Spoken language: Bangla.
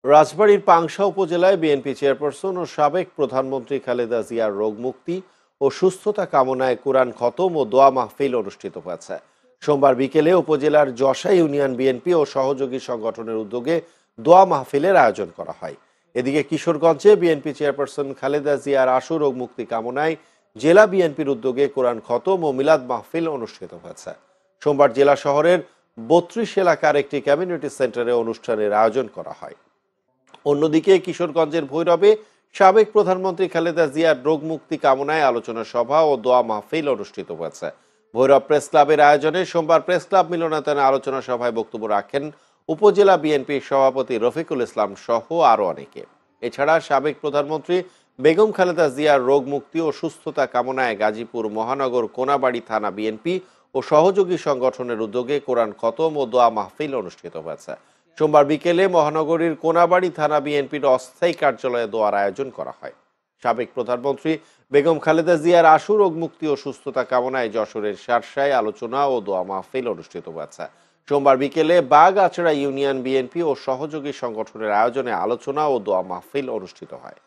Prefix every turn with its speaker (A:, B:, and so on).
A: রাজবাড়ীর পাংশা উপজেলায় বিএনপি চেয়ারপারসন ও সাবেক প্রধানমন্ত্রী খালেদা জিয়ার রোগমুক্তি ও সুস্থতা কামনায় কোরআন খতম ও দোয়া মাহফিল অনুষ্ঠিত হয়েছে। সোমবার বিকেলে উপজেলার যশা ইউনিয়ন বিএনপি ও সহযোগী সংগঠনের উদ্যোগে দোয়া মাহফিলের আয়োজন করা হয়। এদিকে কিশোরগঞ্জে বিএনপি চেয়ারপারসন খালেদা জিয়ার আশু রোগ মুক্তি কামনায় জেলা বিএনপির উদ্যোগে কোরআন খতম ও মিলাদ মাহফিল অনুষ্ঠিত হয়েছে। সোমবার জেলা শহরের ৩২ এলাকার একটি কমিউনিটি সেন্টারে অনুষ্ঠানের আয়োজন করা হয়। অন্যদিকে কিশোরগঞ্জের ভৈরবে সাবেক প্রধানমন্ত্রী খালেদা জিয়ার রোগ মুক্তি কামনায় আলোচনা সভা ও দোয়া মাহফিল অনুষ্ঠিত হয়েছে। ভৈরব প্রেস ক্লাবের আয়োজনে সোমবার প্রেস ক্লাব মিলনায়তনে আলোচনা সভায় বক্তব্য রাখেন উপজেলা বিএনপির সভাপতি রফিকুল ইসলাম সহ আরো অনেকে। এছাড়া সাবেক প্রধানমন্ত্রী বেগম খালেদা জিয়ার রোগ মুক্তি ও সুস্থতা কামনায় গাজীপুর মহানগর কোনাবাড়ি থানা বিএনপি ও সহযোগী সংগঠনের উদ্যোগে কোরআন খতম ও দোয়া মাহফিল অনুষ্ঠিত হয়েছে। সোমবার বিকেলে মহানগরীর কোনাবাড়ি থানা বিএনপির অস্থায়ী কার্যালয়ে দোয়ার আয়োজন করা হয়। সাবেক প্রধানমন্ত্রী বেগম খালেদা জিয়ার আশু রোগ মুক্তি ও সুস্থতা কামনায় যশোরের শার্শায় আলোচনা ও দোয়া মাহফিল অনুষ্ঠিত হয়েছে। সোমবার বিকেলে বাগআচড়া ইউনিয়ন বিএনপি ও সহযোগী সংগঠনের আয়োজনে আলোচনা ও দোয়া মাহফিল অনুষ্ঠিত হয়।